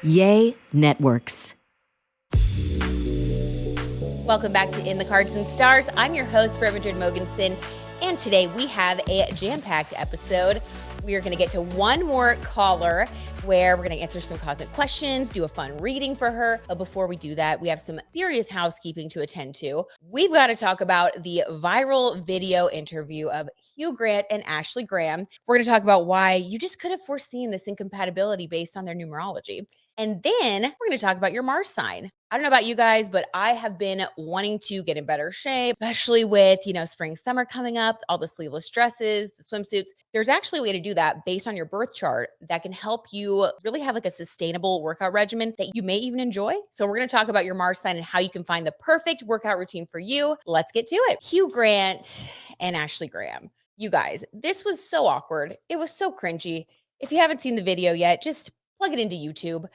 Yay Networks. Welcome back to In the Cards and Stars. I'm your host, Madrid Mogensen, and today we have a jam-packed episode. We are going to get to one more caller where we're going to answer some cosmic questions, do a fun reading for her. But before we do that, we have some serious housekeeping to attend to. We've got to talk about the viral video interview of Hugh Grant and Ashley Graham. We're going to talk about why you just could have foreseen this incompatibility based on their numerology. And then we're going to talk about your Mars sign. I don't know about you guys, but I have been wanting to get in better shape, especially with, spring, summer coming up, all the sleeveless dresses, the swimsuits. There's actually a way to do that based on your birth chart that can help you really have like a sustainable workout regimen that you may even enjoy. So we're going to talk about your Mars sign and how you can find the perfect workout routine for you. Let's get to it. Hugh Grant and Ashley Graham. You guys, this was so awkward. It was so cringy. If you haven't seen the video yet, just plug it into YouTube.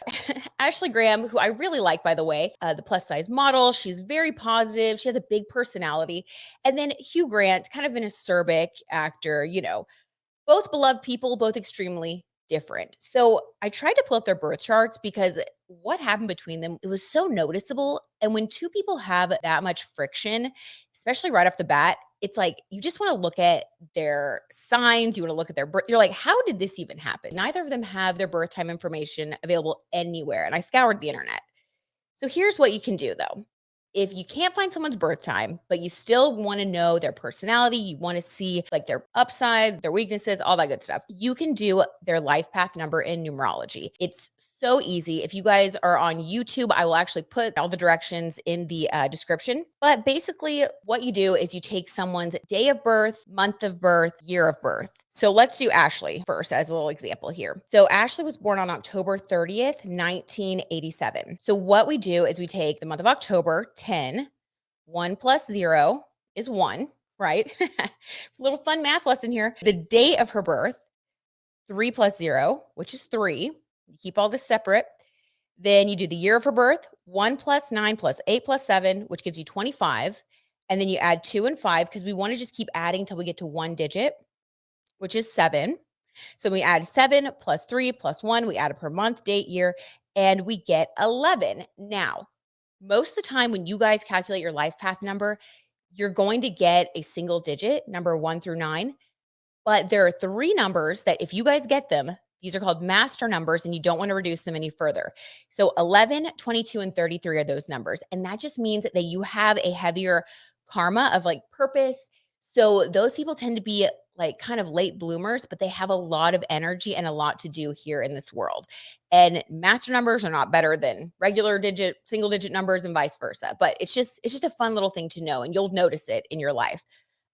Ashley Graham, who I really like, by the way, the plus size model. She's very positive. She has a big personality. And then Hugh Grant, kind of an acerbic actor, both beloved people, both extremely different. So I tried to pull up their birth charts because what happened between them, it was so noticeable. And when two people have that much friction, especially right off the bat, it's like you just want to look at their signs. You want to look at their birth. You're like, how did this even happen? Neither of them have their birth time information available anywhere. And I scoured the internet. So here's what you can do though. If you can't find someone's birth time, but you still want to know their personality, you want to see like their upside, their weaknesses, all that good stuff, you can do their life path number in numerology. It's so easy. If you guys are on YouTube, I will actually put all the directions in the description. But basically what you do is you take someone's day of birth, month of birth, year of birth. So let's do Ashley first as a little example here. So Ashley was born on October 30th, 1987. So what we do is we take the month of October, 10, 1 plus 0 is 1, right? Little fun math lesson here. The date of her birth, 3 plus 0, which is 3. You keep all this separate. Then you do the year of her birth, 1 plus 9 plus 8 plus 7, which gives you 25. And then you add 2 and 5 because we want to just keep adding till we get to one digit, which is 7. So we add 7 plus 3 plus 1. We add up her month, date, year, and we get 11. Now, most of the time when you guys calculate your life path number, you're going to get a single digit, number 1 through 9. But there are 3 numbers that if you guys get them, these are called master numbers and you don't want to reduce them any further. So 11, 22, and 33 are those numbers. And that just means that you have a heavier karma of like purpose. So those people tend to be like kind of late bloomers, but they have a lot of energy and a lot to do here in this world. And master numbers are not better than regular digit, single digit numbers and vice versa. But it's just a fun little thing to know and you'll notice it in your life.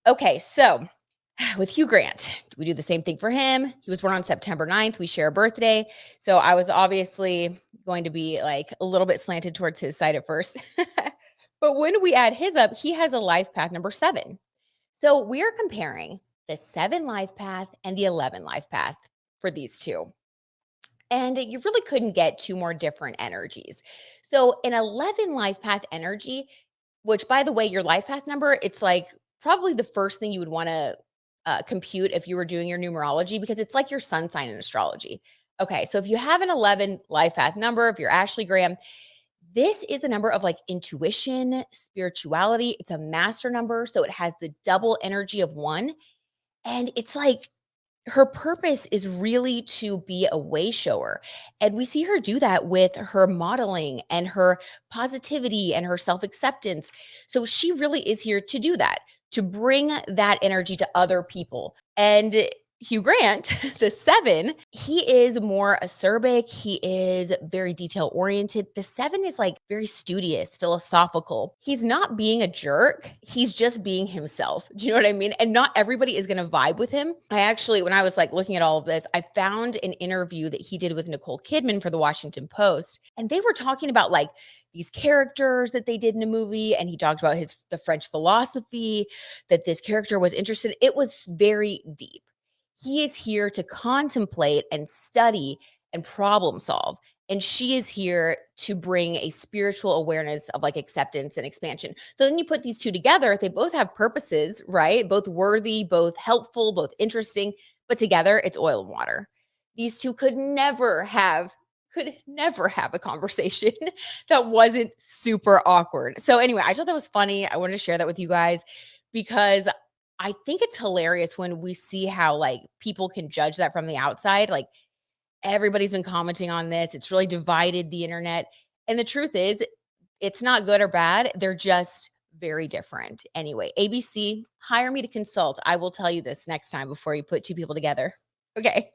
Okay, so with Hugh Grant, we do the same thing for him. He was born on September 9th. We share a birthday. So I was obviously going to be like a little bit slanted towards his side at first. But when we add his up, he has a life path number 7. So we're comparing the 7 life path and the 11 life path for these two. And you really couldn't get 2 more different energies. So an 11 life path energy, which by the way, your life path number, it's like probably the first thing you would want to compute if you were doing your numerology because it's like your sun sign in astrology. Okay, so if you have an 11 life path number, if you're Ashley Graham, this is a number of like intuition, spirituality. It's a master number, so it has the double energy of 1. And it's like her purpose is really to be a way shower. And we see her do that with her modeling and her positivity and her self acceptance. So she really is here to do that, to bring that energy to other people. And Hugh Grant, the 7, he is more acerbic. He is very detail oriented. The 7 is like very studious, philosophical. He's not being a jerk. He's just being himself. Do you know what I mean? And not everybody is going to vibe with him. I actually, when I was like looking at all of this, I found an interview that he did with Nicole Kidman for the Washington Post. And they were talking about like these characters that they did in a movie. And he talked about the French philosophy that this character was interested in. It was very deep. He is here to contemplate and study and problem solve. And she is here to bring a spiritual awareness of like acceptance and expansion. So then you put these two together, they both have purposes, right? Both worthy, both helpful, both interesting, but together it's oil and water. These two could could never have a conversation that wasn't super awkward. So anyway, I thought that was funny. I wanted to share that with you guys because I think it's hilarious when we see how like people can judge that from the outside. Like everybody's been commenting on this. It's really divided the internet. And the truth is, it's not good or bad. They're just very different. Anyway, ABC, hire me to consult. I will tell you this next time before you put two people together. Okay.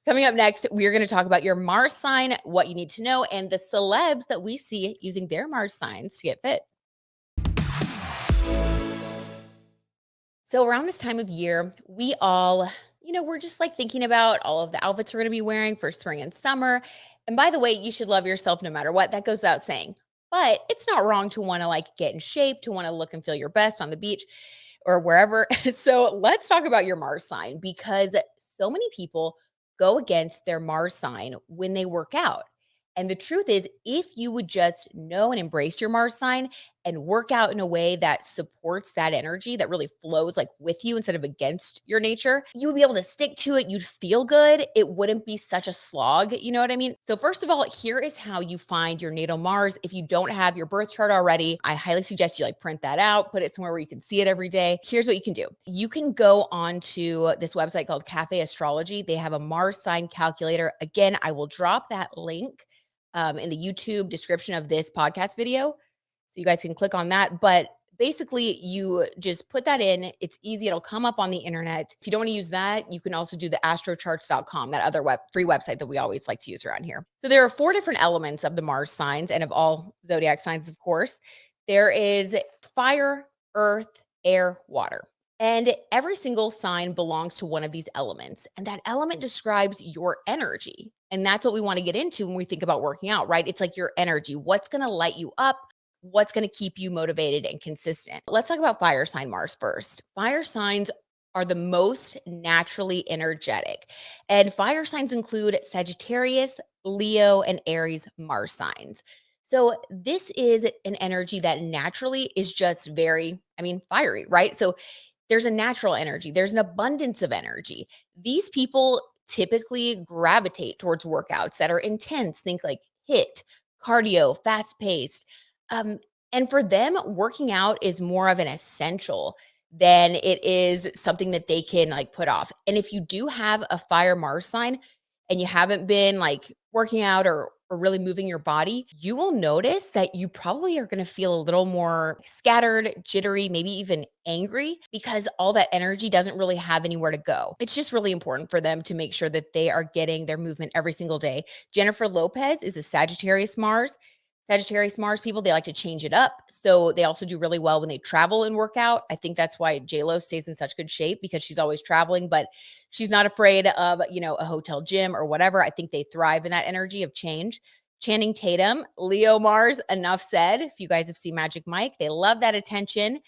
Coming up next, we're going to talk about your Mars sign, what you need to know, and the celebs that we see using their Mars signs to get fit. So around this time of year, we all, we're just like thinking about all of the outfits we're going to be wearing for spring and summer. And by the way, you should love yourself no matter what. That goes without saying. But it's not wrong to want to like get in shape, to want to look and feel your best on the beach or wherever. So let's talk about your Mars sign because so many people go against their Mars sign when they work out. And the truth is, if you would just know and embrace your Mars sign and work out in a way that supports that energy that really flows like with you instead of against your nature, you would be able to stick to it. You'd feel good. It wouldn't be such a slog. You know what I mean? So, first of all, here is how you find your natal Mars. If you don't have your birth chart already, I highly suggest you like print that out, put it somewhere where you can see it every day. Here's what you can do. You can go onto this website called Cafe Astrology. They have a Mars sign calculator. Again, I will drop that link in the YouTube description of this podcast video. So you guys can click on that. But basically, you just put that in. It's easy. It'll come up on the internet. If you don't want to use that, you can also do the astrocharts.com, that other free website that we always like to use around here. So there are 4 different elements of the Mars signs and of all zodiac signs, of course. There is fire, earth, air, water. And every single sign belongs to one of these elements. And that element describes your energy. And that's what we want to get into when we think about working out, right? It's like your energy. What's going to light you up? What's going to keep you motivated and consistent? Let's talk about fire sign Mars first. Fire signs are the most naturally energetic. And fire signs include Sagittarius, Leo, and Aries Mars signs. So this is an energy that naturally is just very, fiery, right? So there's a natural energy, there's an abundance of energy. These people typically gravitate towards workouts that are intense. Think like HIIT, cardio, fast paced. Um, and for them, working out is more of an essential than it is something that they can like put off. And if you do have a fire Mars sign and you haven't been like working out or really moving your body, you will notice that you probably are going to feel a little more scattered, jittery, maybe even angry because all that energy doesn't really have anywhere to go. It's just really important for them to make sure that they are getting their movement every single day. Jennifer Lopez is a Sagittarius Mars. Sagittarius Mars people, they like to change it up. So they also do really well when they travel and work out. I think that's why JLo stays in such good shape because she's always traveling, but she's not afraid of, a hotel gym or whatever. I think they thrive in that energy of change. Channing Tatum, Leo Mars, enough said. If you guys have seen Magic Mike, they love that attention.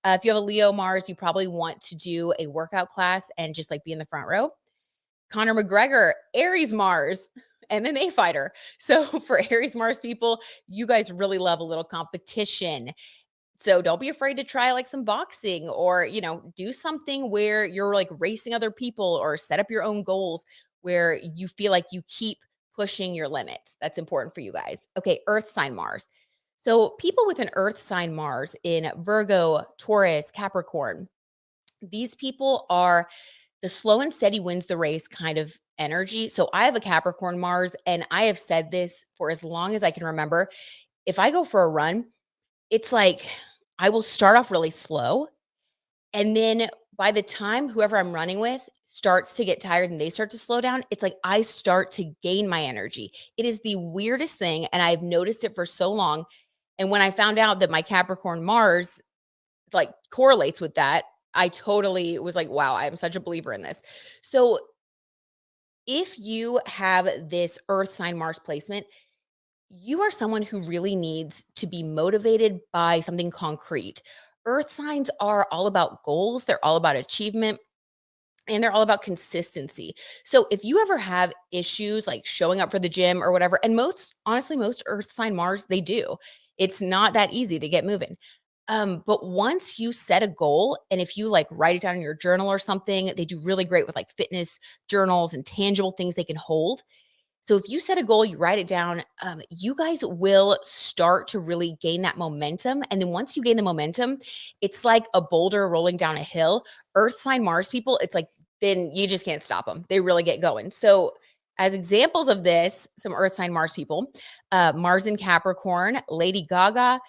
If you have a Leo Mars, you probably want to do a workout class and just like be in the front row. Conor McGregor, Aries Mars, MMA fighter. So for Aries Mars people, you guys really love a little competition. So don't be afraid to try like some boxing or, do something where you're like racing other people or set up your own goals where you feel like you keep pushing your limits. That's important for you guys. Okay, Earth sign Mars. So people with an Earth sign Mars in Virgo, Taurus, Capricorn, these people are the slow and steady wins the race kind of energy. So I have a Capricorn Mars, and I have said this for as long as I can remember. If I go for a run, it's like I will start off really slow. And then by the time whoever I'm running with starts to get tired and they start to slow down, it's like I start to gain my energy. It is the weirdest thing. And I've noticed it for so long. And when I found out that my Capricorn Mars like correlates with that, I totally was like, wow, I am such a believer in this. So if you have this Earth sign Mars placement, you are someone who really needs to be motivated by something concrete. Earth signs are all about goals, they're all about achievement, and they're all about consistency. So if you ever have issues like showing up for the gym or whatever, and honestly, most Earth sign Mars, they do. It's not that easy to get moving. But once you set a goal and if you like write it down in your journal or something, they do really great with like fitness journals and tangible things they can hold. So if you set a goal, you write it down, you guys will start to really gain that momentum. And then once you gain the momentum, it's like a boulder rolling down a hill. Earth sign Mars people, it's like, then you just can't stop them. They really get going. So as examples of this, some Earth sign Mars people, Mars in Capricorn, Lady Gaga,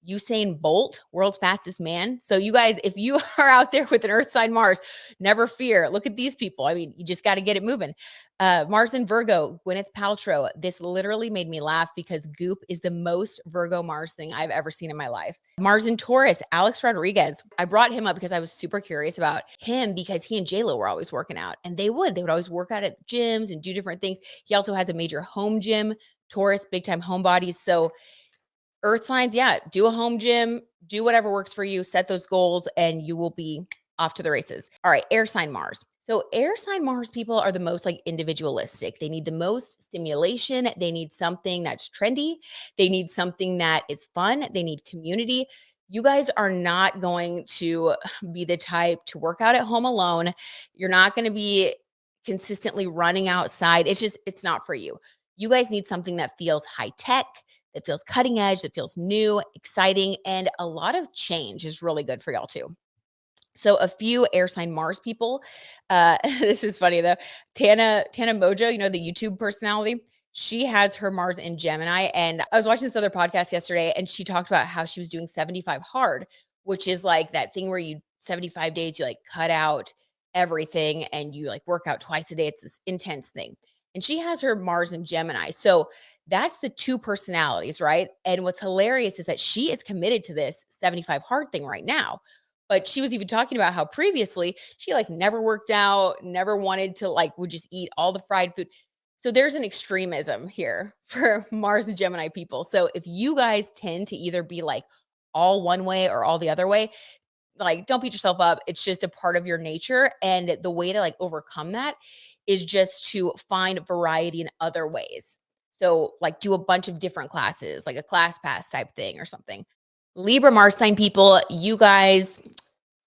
Usain Bolt, world's fastest man. So you guys, if you are out there with an Earth sign Mars, never fear. Look at these people. I mean, you just got to get it moving. Mars in Virgo, Gwyneth Paltrow. This literally made me laugh because Goop is the most Virgo Mars thing I've ever seen in my life. Mars in Taurus, Alex Rodriguez. I brought him up because I was super curious about him because he and JLo were always working out, and they would always work out at gyms and do different things. He also has a major home gym. Taurus, big time homebodies. So Earth signs, yeah, do a home gym, do whatever works for you, set those goals, and you will be off to the races. All right, air sign Mars. So, air sign Mars people are the most like individualistic. They need the most stimulation. They need something that's trendy. They need something that is fun. They need community. You guys are not going to be the type to work out at home alone. You're not going to be consistently running outside. It's not for you. You guys need something that feels high tech, that feels cutting edge, that feels new, exciting, and a lot of change is really good for y'all too. So a few air sign Mars people, this is funny though. Tana Mojo, you know, the YouTube personality, she has her Mars in Gemini. And I was watching this other podcast yesterday and she talked about how she was doing 75 hard, which is like that thing where you 75 days, you like cut out everything and you like work out twice a day. It's this intense thing. And she has her Mars in Gemini. So that's the two personalities, right? And what's hilarious is that she is committed to this 75 hard thing right now. But she was even talking about how previously she like never worked out, never wanted to like would just eat all the fried food. So there's an extremism here for Mars and Gemini people. So if you guys tend to either be like all one way or all the other way, like don't beat yourself up. It's just a part of your nature. And the way to like overcome that is just to find variety in other ways. So like do a bunch of different classes, like a class pass type thing or something. Libra Mars sign people, you guys,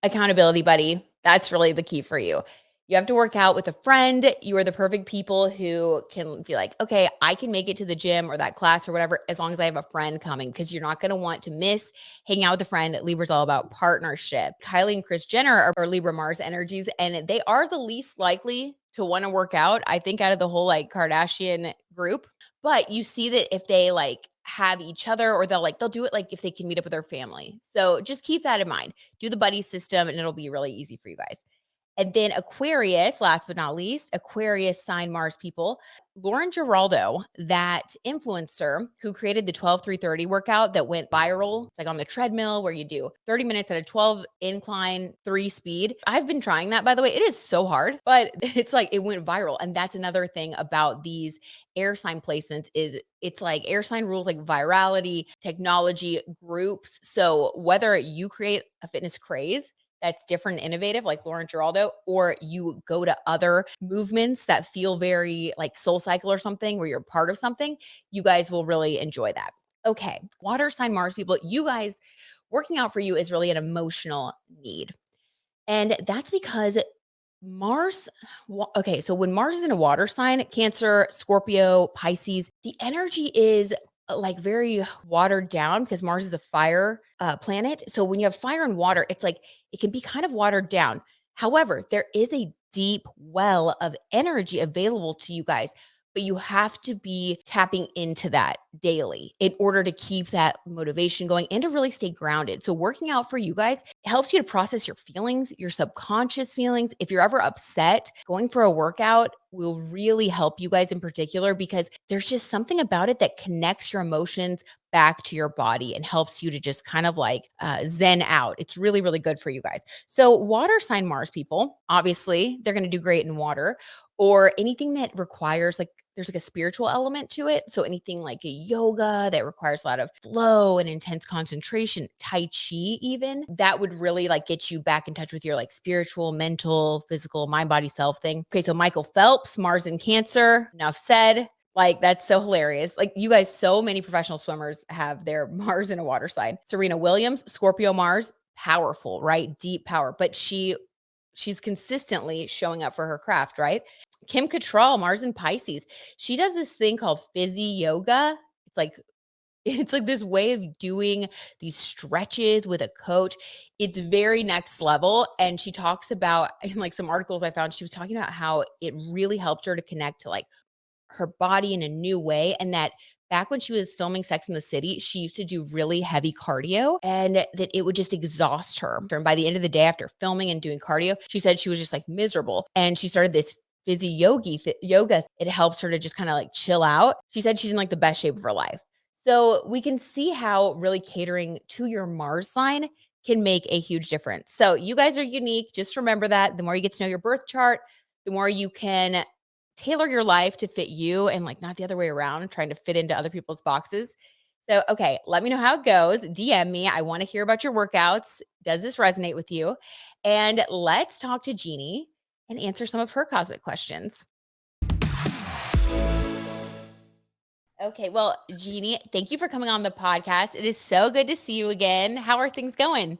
accountability buddy. That's really the key for you. You have to work out with a friend. You are the perfect people who can be like, okay, I can make it to the gym or that class or whatever, as long as I have a friend coming, because you're not going to want to miss hanging out with a friend. Libra's all about partnership. Kylie and Kris Jenner are Libra Mars energies, and they are the least likely to want to work out, I think, out of the whole like Kardashian group. But you see that if they like have each other or they'll do it like if they can meet up with their family. So just keep that in mind. Do the buddy system and it'll be really easy for you guys. And then Aquarius, last but not least, Aquarius sign Mars people. Lauren Giraldo, that influencer who created the 12-3-30 workout that went viral. It's like on the treadmill where you do 30 minutes at a 12 incline, 3 speed. I've been trying that, by the way. It is so hard, but it's like it went viral. And that's another thing about these air sign placements is it's like air sign rules like virality, technology, groups. So whether you create a fitness craze that's different and innovative, like Lauren Giraldo, or you go to other movements that feel very like Soul Cycle or something where you're part of something, you guys will really enjoy that. Okay, water sign Mars people, you guys, working out for you is really an emotional need. And that's because Mars, okay, so when Mars is in a water sign, Cancer, Scorpio, Pisces, the energy is like very watered down because Mars is a fire planet. So when you have fire and water, it's like it can be kind of watered down. However, there is a deep well of energy available to you guys, but you have to be tapping into that daily in order to keep that motivation going and to really stay grounded. So working out for you guys helps you to process your feelings, your subconscious feelings. If you're ever upset, going for a workout will really help you guys in particular because there's just something about it that connects your emotions back to your body and helps you to just kind of like zen out. It's really, really good for you guys. So water sign Mars people, obviously they're going to do great in water or anything that requires like there's like a spiritual element to it. So anything like a yoga that requires a lot of flow and intense concentration, Tai Chi even, that would really like get you back in touch with your like spiritual, mental, physical, mind, body, self thing. Okay, so Michael Phelps, Mars in Cancer, enough said. Like, that's so hilarious. Like, you guys, so many professional swimmers have their Mars in a water sign. Serena Williams, Scorpio Mars, powerful, right? Deep power. But she she's consistently showing up for her craft, right? Kim Cattrall, Mars and Pisces, she does this thing called fizzy yoga. It's like it's like this way of doing these stretches with a coach. It's very next level. And she talks about, in like some articles I found, she was talking about how it really helped her to connect to like her body in a new way. And that back when she was filming Sex in the City, she used to do really heavy cardio and that it would just exhaust her. And by the end of the day, after filming and doing cardio, she said she was just like miserable. And she started this fizzy yoga. It helps her to just kind of like chill out. She said she's in like the best shape of her life. So we can see how really catering to your Mars sign can make a huge difference. So you guys are unique. Just remember that the more you get to know your birth chart, the more you can tailor your life to fit you and like not the other way around, trying to fit into other people's boxes. So, okay, let me know how it goes. DM me. I want to hear about your workouts. Does this resonate with you? And let's talk to Jeannie and answer some of her cosmic questions. Okay, well, Jeannie, thank you for coming on the podcast. It is so good to see you again. How are things going?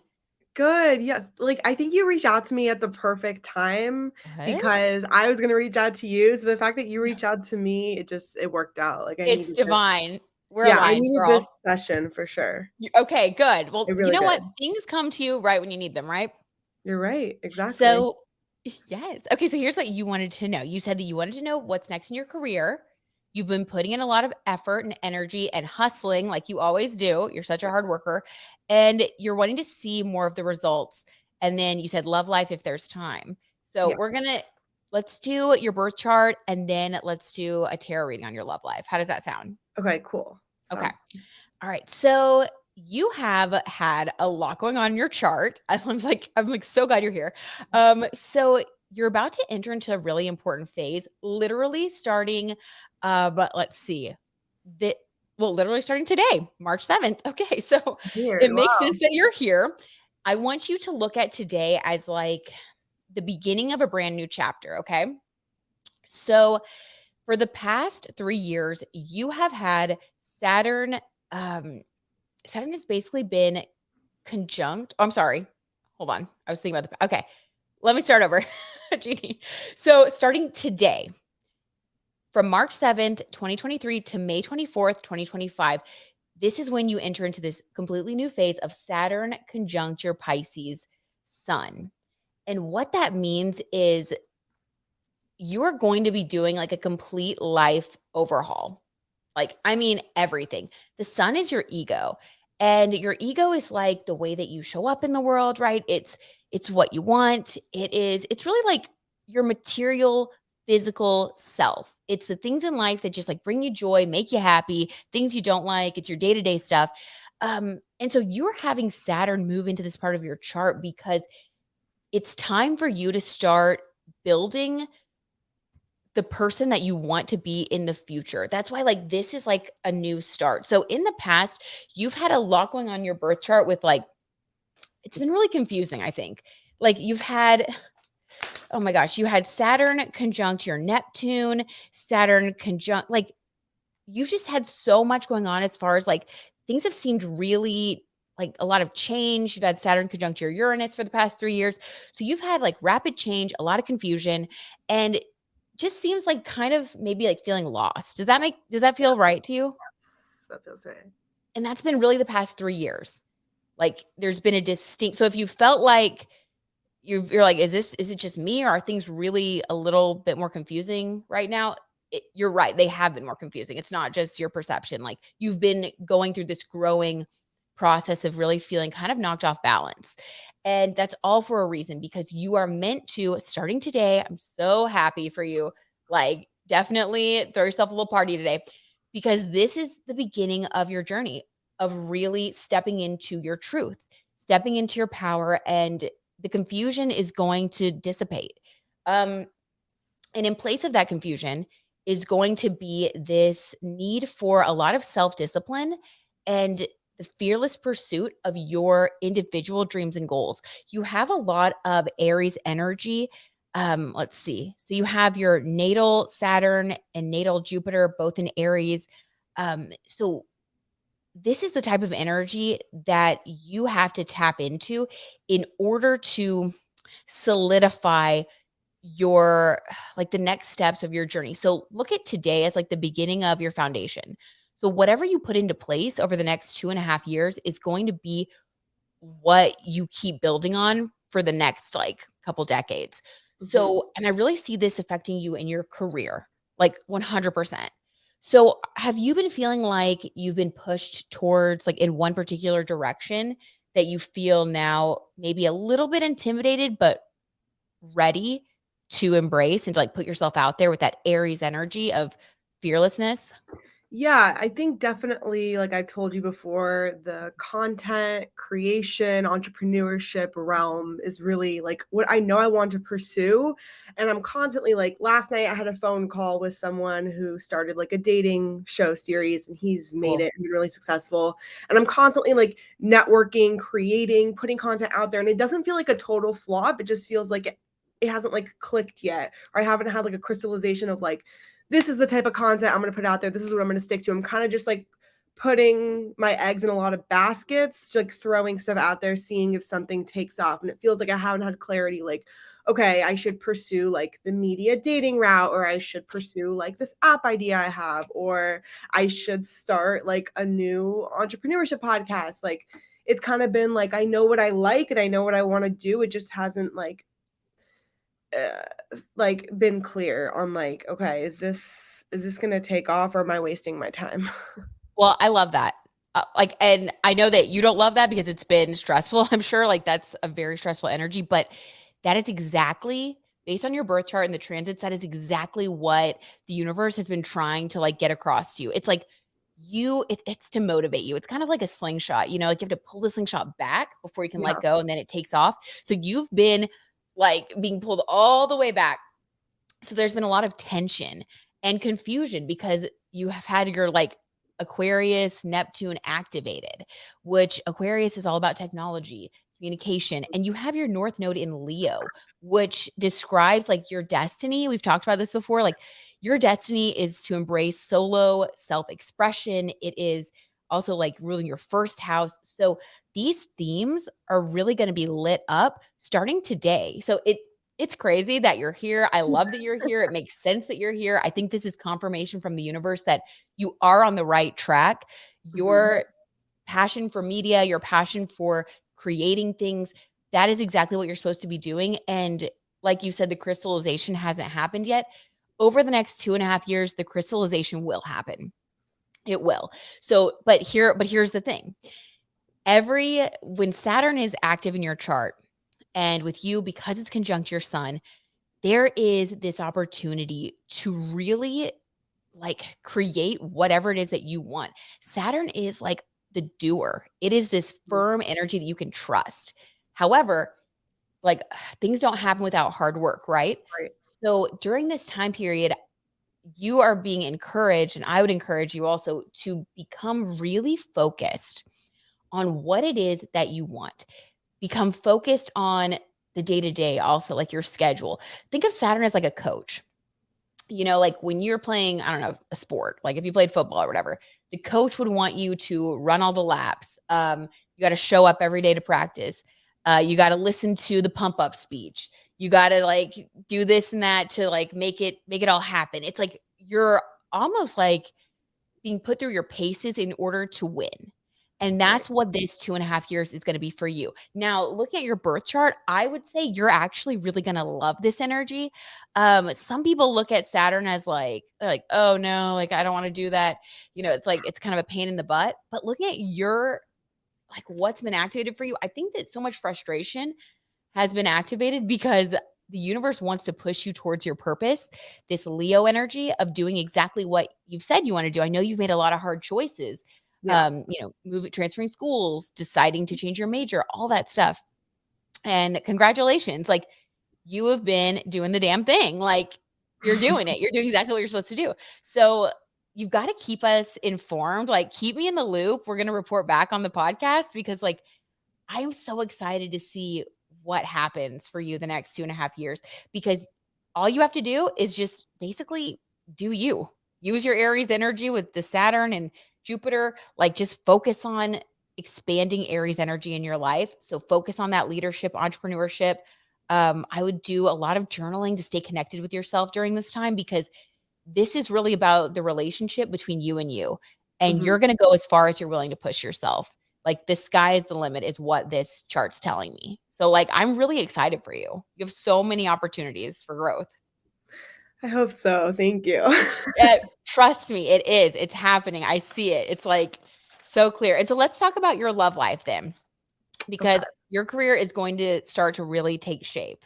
Good. Yeah. Like, I think you reached out to me at the perfect time What? because I was gonna reach out to you. So the fact that you reached out to me, it worked out. Like I It's needed this. divine. We're Yeah, I aligned, needed this girl. session for sure. Okay, good. I Well, you really know what? did. Things come to you right when you need them, right? You're right. Exactly. So, yes. Okay, so here's what you wanted to know. You said that you wanted to know what's next in your career. You've been putting in a lot of effort and energy and hustling like you always do. You're such a hard worker and you're wanting to see more of the results. And then you said love life if there's time. So, Yeah. let's do your birth chart and then let's do a tarot reading on your love life. How does that sound? Okay, cool. Okay. Sounds All right. So you have had a lot going on in your chart. I'm like so glad you're here. So you're about to enter into a really important phase, literally starting but let's see. The literally starting today, March 7th. Okay. So weird. it makes Wow. sense that you're here. I want you to look at today as like the beginning of a brand new chapter, okay? So for the past 3 years, you have had Saturn um Saturn has basically been conjunct. Oh, I'm sorry. Hold on. I was thinking about okay. Let me start over. Jeannie. So starting today, from March 7th, 2023 to May 24th, 2025, this is when you enter into this completely new phase of Saturn conjunct your Pisces sun. And what that means is you're going to be doing like a complete life overhaul. Like, I mean, everything. The sun is your ego. And your ego is like the way that you show up in the world, right? It's what you want. It's really like your material physical self. It's the things in life that just like bring you joy, make you happy, things you don't like, it's your day-to-day stuff. And so you're having Saturn move into this part of your chart because it's time for you to start building the person that you want to be in the future. That's why like this is like a new start. So in the past, you've had a lot going on in your birth chart with like it's been really confusing, I think. Like you've had oh my gosh, you had Saturn conjunct your Neptune, Saturn conjunct like you've just had so much going on as far as like things have seemed really like a lot of change. You've had Saturn conjunct your Uranus for the past 3 years. So you've had like rapid change, a lot of confusion, and just seems like kind of maybe like feeling lost. Does that feel right to you? That feels right. And that's been really the past 3 years. Like there's been a distinct, so if you felt like you're like, is it just me or are things really a little bit more confusing right now? You're right. They have been more confusing. It's not just your perception. Like you've been going through this growing process of really feeling kind of knocked off balance. And that's all for a reason because you are meant to, starting today, I'm so happy for you. Like, definitely throw yourself a little party today because this is the beginning of your journey of really stepping into your truth, stepping into your power, and the confusion is going to dissipate. And in place of that confusion is going to be this need for a lot of self discipline and the fearless pursuit of your individual dreams and goals. You have a lot of Aries energy. Let's see. So you have your natal Saturn and natal Jupiter, both in Aries. So this is the type of energy that you have to tap into in order to solidify your like the next steps of your journey. So look at today as like the beginning of your foundation. So whatever you put into place over the next 2.5 years is going to be what you keep building on for the next like couple decades. Mhm. So, and I really see this affecting you in your career, like 100%. So, have you been feeling like you've been pushed towards like in one particular direction that you feel now maybe a little bit intimidated, but ready to embrace and to like put yourself out there with that Aries energy of fearlessness? Yeah, I think definitely, like I've told you before, the content creation, entrepreneurship realm is really like what I know I want to pursue. And I'm constantly like, last night I had a phone call with someone who started like a dating show series and he's made Cool. it and been really successful. And I'm constantly like networking, creating, putting content out there. And it doesn't feel like a total flop. It just feels like it hasn't like clicked yet. Or I haven't had like a crystallization of like, this is the type of content I'm going to put out there. This is what I'm going to stick to. I'm kind of just like putting my eggs in a lot of baskets, like throwing stuff out there, seeing if something takes off. And it feels like I haven't had clarity like, okay, I should pursue like the media dating route, or I should pursue like this app idea I have, or I should start like a new entrepreneurship podcast. Like it's kind of been like, I know what I like and I know what I want to do. It just hasn't like been clear on like, okay, is this gonna take off or am I wasting my time? Well, I love that. Like, and I know that you don't love that because it's been stressful. I'm sure like that's a very stressful energy, but that is exactly based on your birth chart and the transits. That is exactly what the universe has been trying to like get across to you. It's like it's to motivate you. It's kind of like a slingshot, like you have to pull the slingshot back before you can let Yeah, go and then it takes off. So you've been like being pulled all the way back. So there's been a lot of tension and confusion because you have had your like Aquarius, Neptune activated, which Aquarius is all about technology, communication, and you have your North Node in Leo, which describes like your destiny. We've talked about this before. Like your destiny is to embrace solo self expression. It is also like ruling your first house. So these themes are really going to be lit up starting today. So it's crazy that you're here. I love that you're here. It makes sense that you're here. I think this is confirmation from the universe that you are on the right track. mhm, Your passion for media, your passion for creating things, that is exactly what you're supposed to be doing. And like you said, the crystallization hasn't happened yet. Over the next 2.5 years, the crystallization will happen. It will. So, but here's the thing. When Saturn is active in your chart, and with you, because it's conjunct your sun, there is this opportunity to really like create whatever it is that you want. Saturn is like the doer. It is this mhm, firm energy that you can trust. However, like things don't happen without hard work, right? right, So during this time period, you are being encouraged, and I would encourage you also to become really focused on what it is that you want. Become focused on the day to day, also like your schedule. Think of Saturn as like a coach. Like when you're playing, I don't know, a sport, like if you played football or whatever, the coach would want you to run all the laps. You got to show up every day to practice. You got to listen to the pump up speech. You got to like do this and that to like make it all happen. It's like you're almost like being put through your paces in order to win. And right. that's what this 2.5 years is going to be for you. Now, looking at your birth chart, I would say you're actually really going to love this energy. Some people look at Saturn as like, they're like, oh no, like I don't want to do that. It's like it's kind of a pain in the butt. But looking at your like what's been activated for you, I think that so much frustration has been activated because the universe wants to push you towards your purpose, this Leo energy of doing exactly what you've said you want to do. I know you've made a lot of hard choices. Yeah. Transferring schools, deciding to change your major, all that stuff. And congratulations. Like you have been doing the damn thing. Like you're doing it. You're doing exactly what you're supposed to do. So you've got to keep us informed. Like keep me in the loop. We're going to report back on the podcast because like I am so excited to see what happens for you the next 2.5 years because all you have to do is just basically do you. Use your Aries energy with the Saturn and Jupiter. Like just focus on expanding Aries energy in your life. So focus on that leadership, entrepreneurship, I would do a lot of journaling to stay connected with yourself during this time, because this is really about the relationship between you and you. And Mhm. you're going to go as far as you're willing to push yourself. Like the sky is the limit is what this chart's telling me. So like I'm really excited for you. You have so many opportunities for growth. I hope so. Thank you. It's trust me, it is. It's happening. I see it. It's like so clear. And so let's talk about your love life then, Okay. because your career is going to start to really take shape.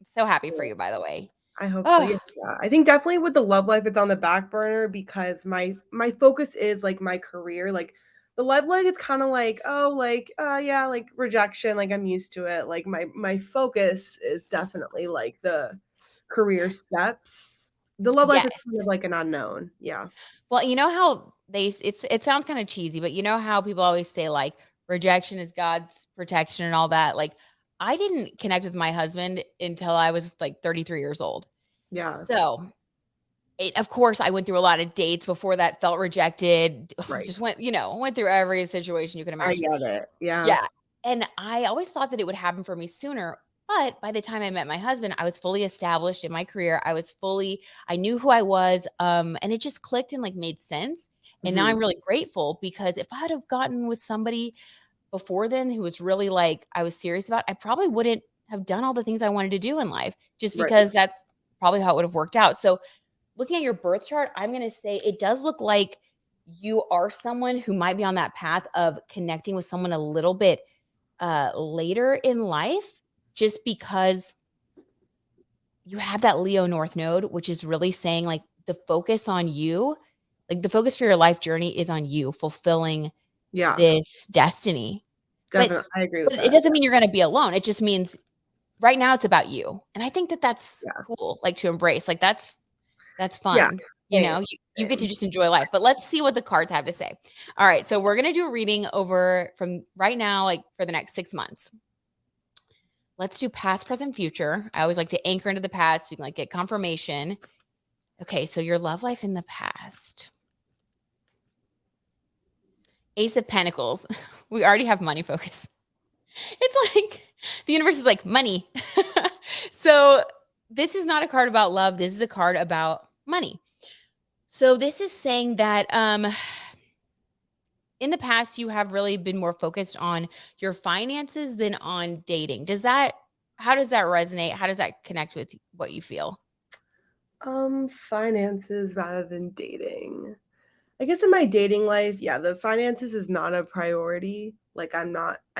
I'm so happy for you, by the way. I hope so. Oh, Yeah. I think definitely with the love life, it's on the back burner because my focus is like my career. Like the love life, it's kind of like, oh, like, yeah, like rejection. Like I'm used to it. Like my focus is definitely like the career steps. The love life is yes. kind of like an unknown. Yeah. Well, you know how it sounds kind of cheesy, but you know how people always say like rejection is God's protection and all that. Like I didn't connect with my husband until I was like 33 years old. Yeah. So, of course, I went through a lot of dates before that, felt rejected, Right. just went through every situation you can I imagine. get it. Yeah. Yeah. And I always thought that it would happen for me sooner. But by the time I met my husband, I was fully established in my career. I knew who I was. And it just clicked and like made sense. And now Mhm. I'm really grateful, because if I'd have gotten with somebody before then who was really like I was serious about, I probably wouldn't have done all the things I wanted to do in life, just Right. because that's probably how it would have worked out. So looking at your birth chart, I'm going to say it does look like you are someone who might be on that path of connecting with someone a little bit later in life, just because you have that Leo North node, which is really saying like the focus on you, like the focus for your life journey is on you fulfilling Yeah. this destiny. But Definitely. I agree with but it that. doesn't mean you're going to be alone. It just means right now it's about you. And I think that that's Yeah. cool, like to embrace. Like that's Yeah. fun. You Same. know, you get to Same. just enjoy life. But let's see what the cards have to say. All right, so we're going to do a reading over from right now like for the next 6 months. Let's do past, present, future. I always like to anchor into the past so you can like get confirmation. Okay, so your love life in the past. Ace of Pentacles. We already have money focus. It's like the universe is like money. So this is not a card about love. This is a card about money. So this is saying that in the past you have really been more focused on your finances than on dating. How does that resonate? How does that connect with what you feel? Finances rather than dating. I guess in my dating life, yeah, the finances is not a priority. Like I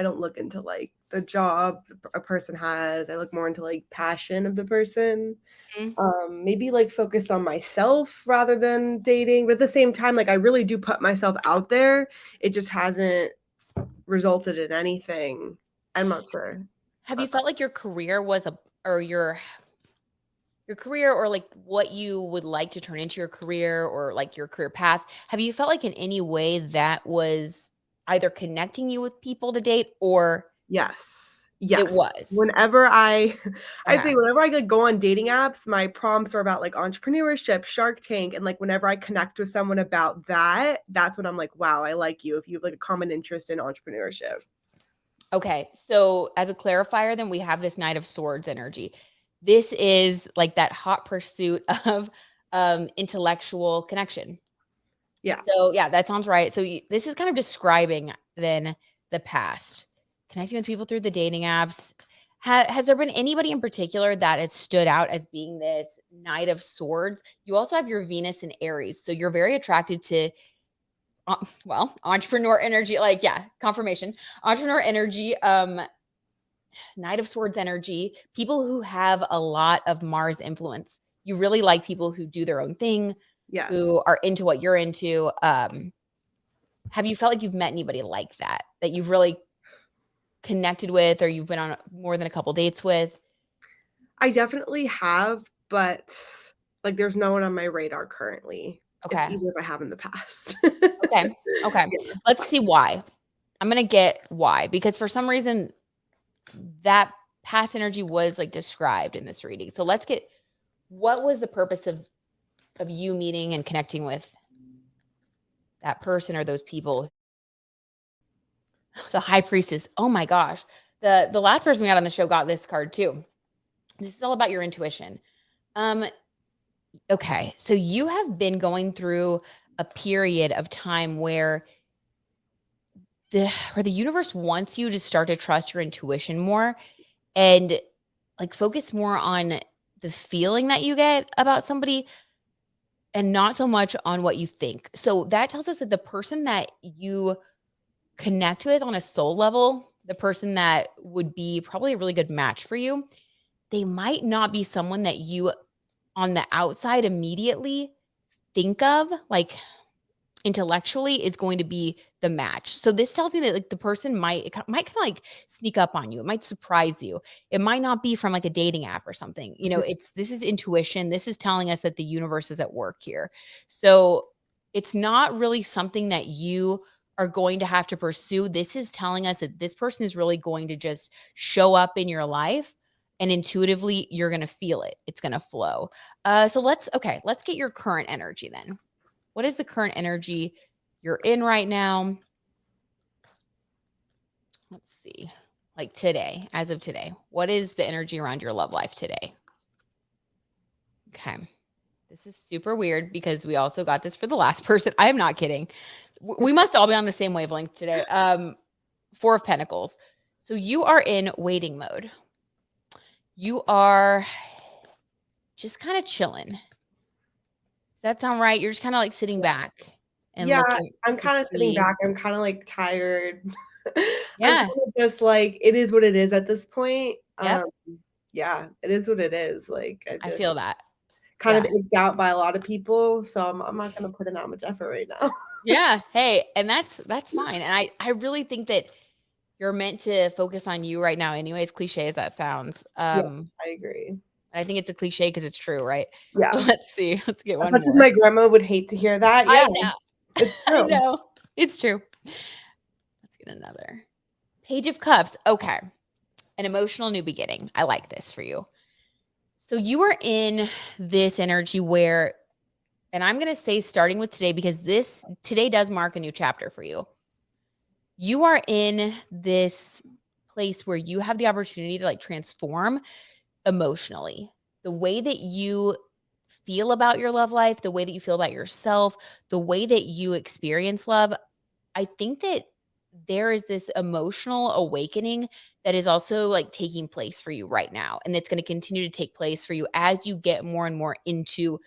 don't look into like the job a person has. I look more into like passion of the person. Mm. Maybe like focus on myself rather than dating. But at the same time, like I really do put myself out there. It just hasn't resulted in anything. I'm not sure. Have you felt like your career was a or your career or like what you would like to turn into your career or like your career path, have you felt like in any way that was either connecting you with people to date or Yes. it Yes. was? Whenever I I'd Okay. say whenever I could go on dating apps, my prompts are about, like, entrepreneurship, Shark Tank, and, like, whenever I connect with someone about that, that's when I'm like, "Wow, I like you," if you have, like, a common interest in entrepreneurship. Okay. So as a clarifier, then we have this Knight of Swords energy. This is like that hot pursuit of intellectual connection. Yeah. So yeah, that sounds right. So this is kind of describing then the past, connecting with people through the dating apps. Has there been anybody in particular that has stood out as being this Knight of Swords? You also have your Venus and Aries, so you're very attracted to, entrepreneur energy. Like yeah, confirmation, entrepreneur energy, Knight of Swords energy. People who have a lot of Mars influence. You really like people who do their own thing, Yes. who are into what you're into. Have you felt like you've met anybody like that, that you've really connected with or you've been on more than a couple dates with? I definitely have, but, like, there's no one on my radar currently, if Okay. even if I have in the past. Okay. Okay. Yeah. Let's see why. I'm going to get why, because for some reason that past energy was like described in this reading. So let's get what was the purpose of you meeting and connecting with that person or those people? The high priestess. Oh my gosh. The last person we had on the show got this card too. This is all about your intuition. Okay, so you have been going through a period of time where the universe wants you to start to trust your intuition more and like focus more on the feeling that you get about somebody and not so much on what you think. So that tells us that the person that you connect with on a soul level, the person that would be probably a really good match for you, they might not be someone that you on the outside immediately think of like intellectually is going to be the match. So this tells me that like the person might kind of like sneak up on you. It might surprise you. It might not be from like a dating app or something. You know, Mhm. this is intuition. This is telling us that the universe is at work here. So it's not really something that you are going to have to pursue. This is telling us that this person is really going to just show up in your life and intuitively you're going to feel it. It's going to flow. So let's get your current energy then. What is the current energy you're in right now? Let's see. Like today, as of today, what is the energy around your love life today? Okay. This is super weird because we also got this for the last person. I am not kidding. We must all be on the same wavelength today. Four of Pentacles. So you are in waiting mode. You are just kind of chilling. Does that sound right? You're just kind of like sitting back and Yeah, looking I'm to kind of sitting see. back. I'm kind of like tired. I'm kind Yeah. of just like, it is what it is at this point. Yep. Yeah, it is what it is. Like, I I just feel that. kind of Yeah. egged out by a lot of people, so I'm not gonna put in that much effort right now. Yeah. Hey, and that's fine. And I really think that you're meant to focus on you right now anyway, as cliche as that sounds. Yeah, I agree. I think it's a cliche because it's true, right? So Yeah. let's see. Let's get As one much as more. my grandma would hate to hear that, yeah, I know. it's I true. know. It's true. Let's get another. Page of Cups. Okay. An emotional new beginning. I like this for you. So you are in this energy where, and I'm going to say starting with today, because today does mark a new chapter for you. You are in this place where you have the opportunity to like transform emotionally. The way that you feel about your love life, the way that you feel about yourself, the way that you experience love, I think that there is this emotional awakening that is also like taking place for you right now. And it's going to continue to take place for you as you get more and more into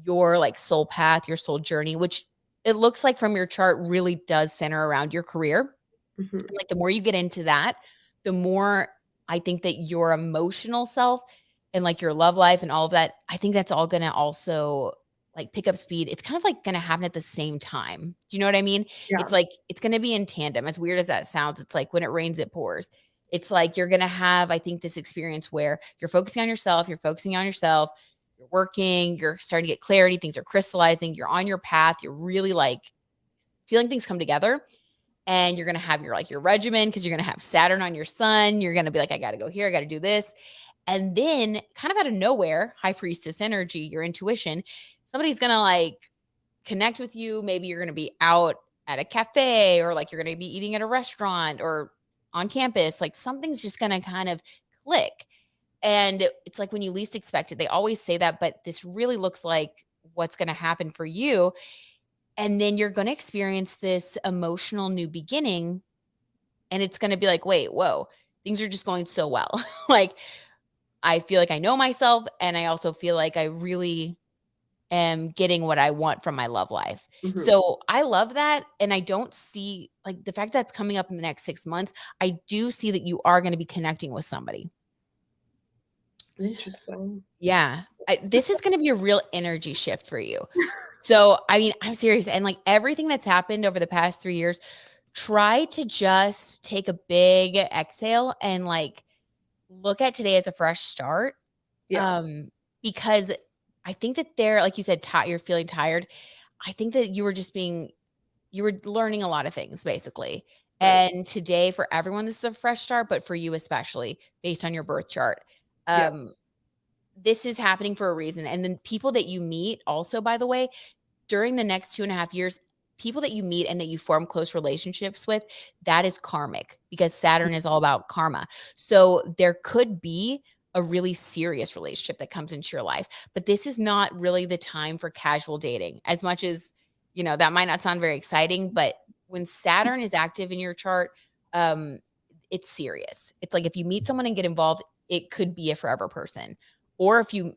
your like soul path, your soul journey, which it looks like from your chart really does center around your career. Mhm, And like the more you get into that, the more I think that your emotional self and like your love life and all of that, I think that's all gonna also like pick up speed. It's kind of like gonna happen at the same time. Do you know what I mean? yeah, It's like it's gonna be in tandem. As weird as that sounds, it's like when it rains, it pours. It's like you're gonna have, I think, this experience where you're focusing on yourself, you're working, you're starting to get clarity, things are crystallizing, you're on your path, you're really like feeling things come together and you're going to have your regimen because you're going to have Saturn on your sun. You're going to be like, I got to go here. I got to do this. And then kind of out of nowhere, high priestess energy, your intuition, somebody's going to like connect with you. Maybe you're going to be out at a cafe or like you're going to be eating at a restaurant or on campus. Like something's just going to kind of click. And it's like when you least expect it, they always say that, but this really looks like what's going to happen for you. And then you're going to experience this emotional new beginning. And it's going to be like, wait, whoa, things are just going so well. Like, I feel like I know myself. And I also feel like I really am getting what I want from my love life. mhm. So I love that. And I don't see like the fact that's coming up in the next 6 months. I do see that you are going to be connecting with somebody. Interesting. Yeah. This is going to be a real energy shift for you. So, I mean, I'm serious. And like everything that's happened over the past 3 years, try to just take a big exhale and like look at today as a fresh start. Yeah, Um, because I think that like you said, you're feeling tired. I think that you were learning a lot of things basically. right. And today for everyone, this is a fresh start, but for you especially based on your birth chart. Yeah, Um, this is happening for a reason. And then people that you meet also, by the way, during the next 2.5 years, people that you meet and that you form close relationships with, that is karmic because Saturn is all about karma. So there could be a really serious relationship that comes into your life, but this is not really the time for casual dating as much as, that might not sound very exciting, but when Saturn is active in your chart, um, it's serious. It's like if you meet someone and get involved, it could be a forever person. Or if you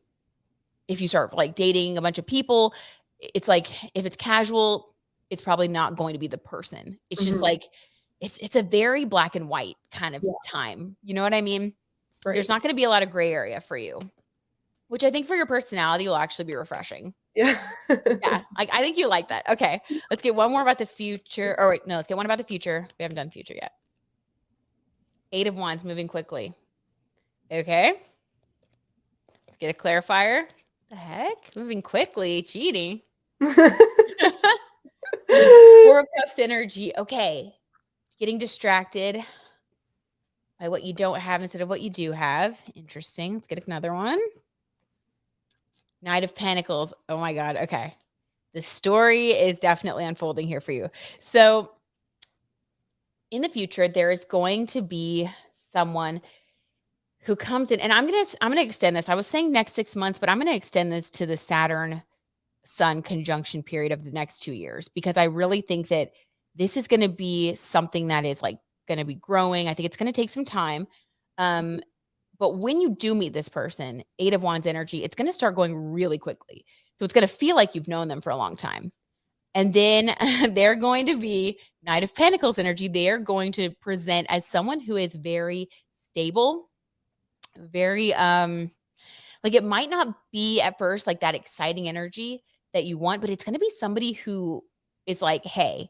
start like dating a bunch of people, it's like if it's casual, it's probably not going to be the person. It's just Mhm. like it's a very black and white kind of Yeah. time. You know what I mean? There's Right. not going to be a lot of gray area for you, which I think for your personality will actually be refreshing. Yeah. Yeah, like I think you like that. Okay, let's get one more about the future. Or wait, no, let's get one about the future. We haven't done future yet. 8 of Wands moving quickly. Okay, let's get a clarifier. The heck? Moving quickly, cheating. 4 of Cups energy. Okay, getting distracted by what you don't have instead of what you do have. Interesting. Let's get another one. Knight of Pentacles. Oh my God. Okay. The story is definitely unfolding here for you. So in the future, there is going to be someone who comes in, and I'm gonna extend this. I was saying next 6 months, but I'm gonna extend this to the Saturn Sun conjunction period of the next 2 years because I really think that this is gonna be something that is like gonna be growing. I think it's gonna take some time. Um, but when you do meet this person, 8 of Wands energy, it's gonna start going really quickly. So it's gonna feel like you've known them for a long time. And then they're going to be Knight of Pentacles energy. They are going to present as someone who is very stable, very like it might not be at first like that exciting energy that you want, but it's going to be somebody who is like, "Hey,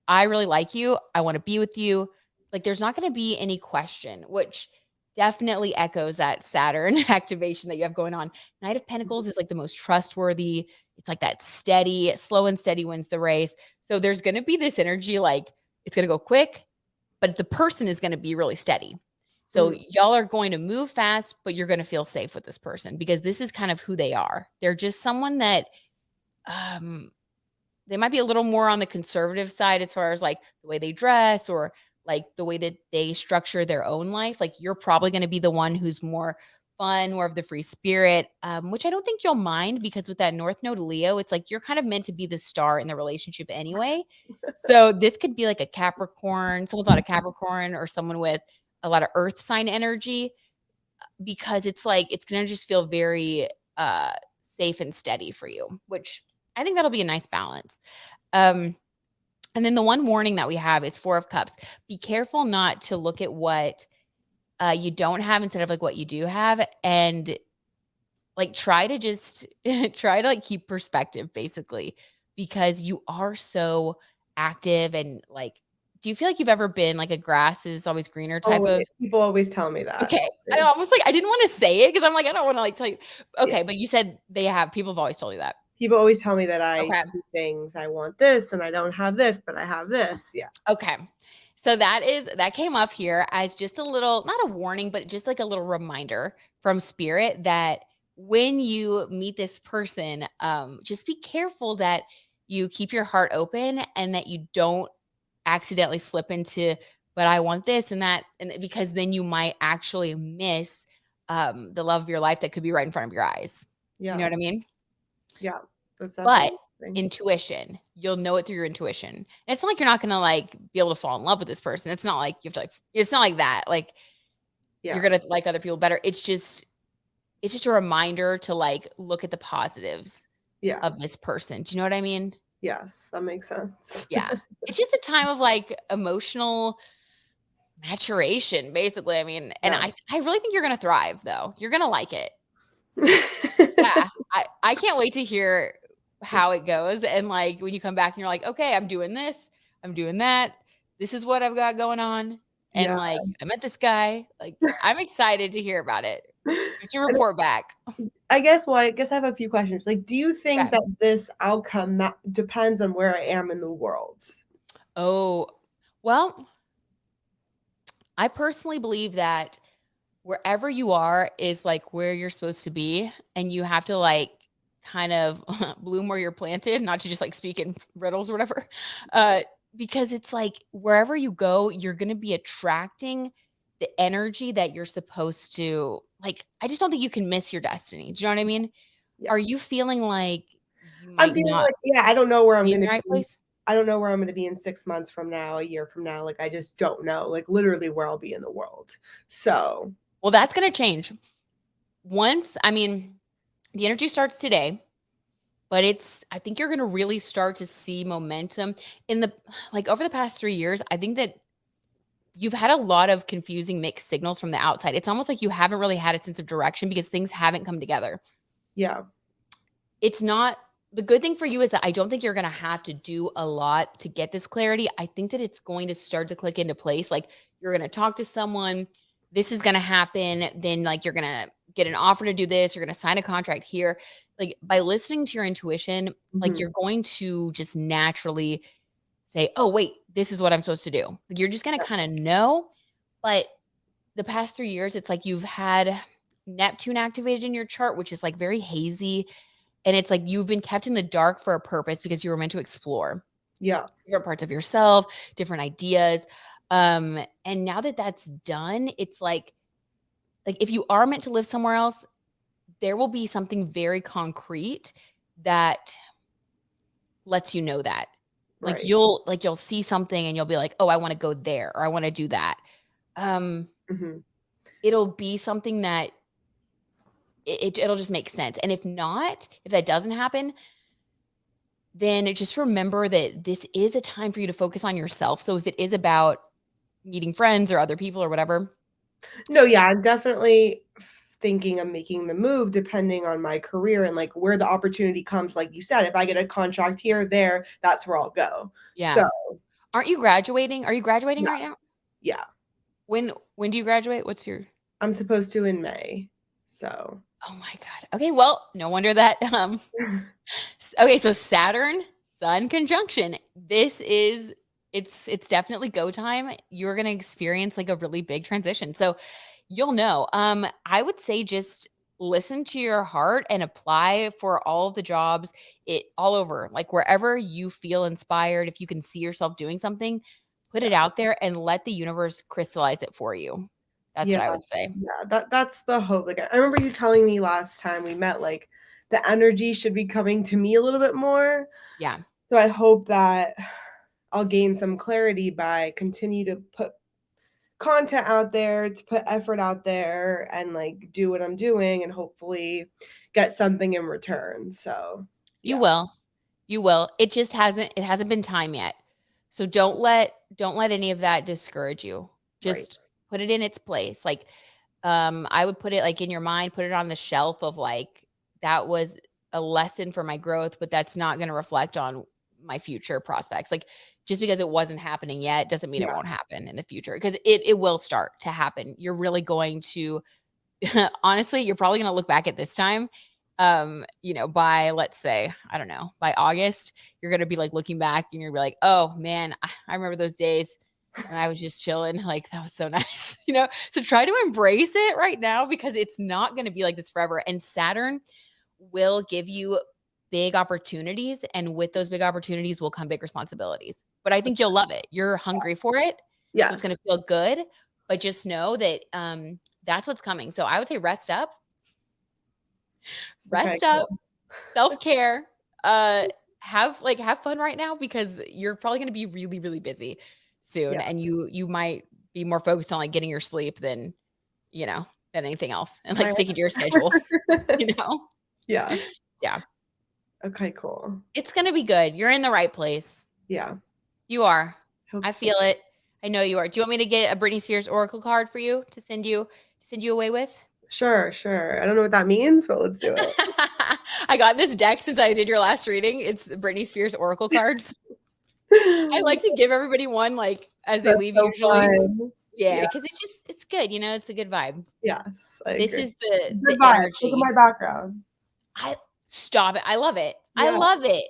I really like you. I want to be with you." Like there's not going to be any question, which definitely echoes that Saturn activation that you have going on. Knight of Pentacles is like the most trustworthy. It's like that steady, slow and steady wins the race. So there's going to be this energy like it's going to go quick, but the person is going to be really steady. So Mm. y'all are going to move fast, but you're going to feel safe with this person because this is kind of who they are. They're just someone that um they might be a little more on the conservative side as far as like the way they dress or like the way that they structure their own life. Like you're probably going to be the one who's more fun, more of the free spirit, which I don't think you'll mind because with that North Node Leo, it's like you're kind of meant to be the star in the relationship anyway. So this could be like a Capricorn, someone's not a Capricorn or someone with a lot of earth sign energy because it's like it's going to just feel very safe and steady for you, which I think that'll be a nice balance. Um, and then the one warning that we have is 4 of Cups. Be careful not to look at what you don't have instead of like what you do have, and like try to just try to like keep perspective basically because you are so active and like. Do you feel like you've ever been like a grass is always greener type of? Always. People always tell me that. Okay. I Yes. almost like I didn't want to say it because I'm like, I don't want to like tell you. Yeah. Okay, but you said people have always told you that. People always tell me that I Okay. see things. I want this and I don't have this, but I have this. Yeah. Okay. So that came up here as just a little, not a warning, but just like a little reminder from spirit that when you meet this person, just be careful that you keep your heart open and that you don't accidentally slip into, but I want this and that, and because then you might actually miss the love of your life that could be right in front of your eyes. You know Yeah. what I mean? Yeah. That's But definitely the thing. intuition, you'll know it through your intuition. And it's not like you're not gonna like be able to fall in love with this person. It's not like you have to like it's not like that. Like you're Yeah. gonna like other people better. It's just a reminder to like look at the positives Yeah. of this person. Do you know what I mean? Yes. That makes sense. Yeah. It's just a time of like emotional maturation, basically. I mean, and Yeah. I really think you're gonna thrive though. You're gonna like it. Yeah. I can't wait to hear how it goes. And like when you come back and you're like, okay, I'm doing this, I'm doing that. This is what I've got going on. And Yeah. like I met this guy. Like I'm excited to hear about it. Get your And report back. I guess I guess I have a few questions. Like, do you think Okay. that this outcome depends on where I am in the world? Oh, well, I personally believe that wherever you are is like where you're supposed to be. And you have to like kind of bloom where you're planted, not to just like speak in riddles or whatever. Because it's like wherever you go, you're going to be attracting the energy that you're supposed to. Like, I just don't think you can miss your destiny. Do you know what I mean? Yeah. Are you feeling like you I'm might feeling not like, yeah, I don't know where I'm be in the gonna right be. place? I don't know where I'm gonna be in 6 months from now, a year from now. Like, I just don't know, like, literally where I'll be in the world. So, Well, that's going to change once. I mean, the energy starts today. But I think you're gonna really start to see momentum in the like, over the past 3 years, I think that you've had a lot of confusing mixed signals from the outside. It's almost like you haven't really had a sense of direction because things haven't come together. yeah, It's not the good thing for you is that I don't think you're gonna have to do a lot to get this clarity. I think that it's going to start to click into place. Like, you're gonna talk to someone, this is gonna happen, then, like, you're gonna get an offer to do this, you're gonna sign a contract here. Like, by listening to your intuition, like, mhm, you're going to just naturally say, "Oh, wait, this is what I'm supposed to do." Like, you're just gonna kinda know, but the past 3 years, it's like you've had Neptune activated in your chart, which is, like, very hazy, and it's like you've been kept in the dark for a purpose because you were meant to explore yeah, different parts of yourself, different ideas. And now that that's done, it's like if you are meant to live somewhere else, there will be something very concrete that lets you know that. Like right, you'll see something and you'll be like, "Oh, I want to go there or I want to do that." Um, mhm, it'll be something that it'll just make sense. And if not, if that doesn't happen, then just remember that this is a time for you to focus on yourself. So if it is about meeting friends or other people or whatever, no, yeah, I'm definitely thinking of making the move depending on my career and, like, where the opportunity comes, like you said, if I get a contract here, there, that's where I'll go. yeah. So, Aren't you graduating? Are you graduating yeah, right now? yeah, When do you graduate? What's your I'm supposed to in May, so Oh my god. Okay, well, no wonder that okay, so Saturn Sun conjunction. This is it's definitely go time. You're going to experience like a really big transition. So you'll know. I would say just listen to your heart and apply for all of the jobs all over. Like wherever you feel inspired, if you can see yourself doing something, put yeah. it out there and let the universe crystallize it for you. That's Yeah, what I would say. yeah, that's the hope, like, I remember you telling me last time we met, like, the energy should be coming to me a little bit more, Yeah. so I hope that I'll gain some clarity by continue to put content out there, to put effort out there, and, like, do what I'm doing and hopefully get something in return, so, You yeah, will. You will. It hasn't been time yet. So don't let any of that discourage you. right, Just put it in its place. Like I would put it like in your mind, put it on the shelf of like that was a lesson for my growth, but that's not going to reflect on my future prospects. Like just because it wasn't happening yet doesn't mean it yeah, won't happen in the future because it will start to happen. You're really going to honestly, you're probably gonna look back at this time, by let's say, I don't know, by August, you're gonna be like looking back and you're gonna be like, oh man, I remember those days and I was just chilling. Like that was so nice. So try to embrace it right now because it's not gonna be like this forever. And Saturn will give you big opportunities. And with those big opportunities will come big responsibilities. But I think you'll love it. You're hungry for it. So it's gonna yes, feel good. But just know that that's what's coming. So I would say okay, rest up, cool, self-care, uh, have fun right now because you're probably gonna be really, really busy soon. yeah, And you might be more focused on like getting your sleep than anything else and like I sticking to your schedule, you know? yeah, Yeah. okay, cool, It's gonna be good. You're in the right place. yeah, You are. hope I so. feel it. I know you are. Do you want me to get a Britney Spears oracle card for you to send you away with? Sure, sure. I don't know what that means, but let's do it. I got this deck since I did your last reading. It's Britney Spears oracle cards. I like to give everybody one like as they That's leave so usually. fun. Yeah, Yeah, because it's good, it's a good vibe. yes, I This agree. is the Good vibes, look at energy. my background. I Stop it. I love it. I Yeah. love it.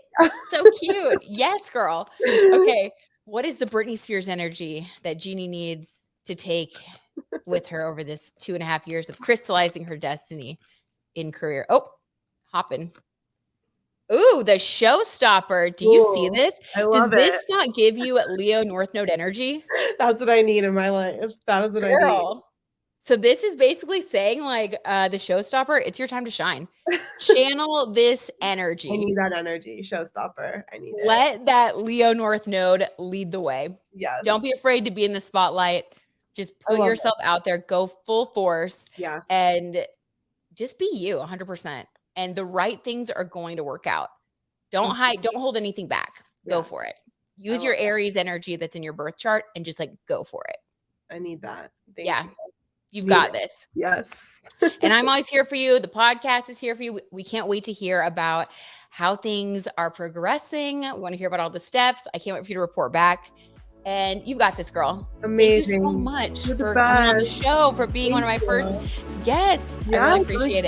So cute. Yes, girl. Okay. What is the Britney Spears energy that Jeannie needs to take with her over this 2.5 years of crystallizing her destiny in career? Oh, hopping. Ooh, the showstopper. Do you see Ooh, this? I Does love it. this not give you Leo North Node energy? That's what I need in my life. That is what I need. Girl. So this is basically saying like the showstopper, it's your time to shine. Channel this I energy. need that energy. Showstopper. I need it. Let that Leo North Node lead the way. Don't Yes. be afraid to be in the spotlight. Just I put love it. yourself out there, go full force, Yes. and just be you 100%. And the right things are going to work out. Don't hide, don't hold anything back. Go Yeah. for it. I Use your love that. Aries energy that's in your birth chart and just like go for it. I need that. Thank Yeah. you. You've Need got it. this. Yes. And I'm always here for you. The podcast is here for you. We can't wait to hear about how things are progressing. We want to hear about all the steps. I can't wait for you to report back. And you've got this, girl. Amazing. Thank you so much You're the for coming on the best. show, for being one of my Thank first you. guests. I Yes, really I'm appreciate it.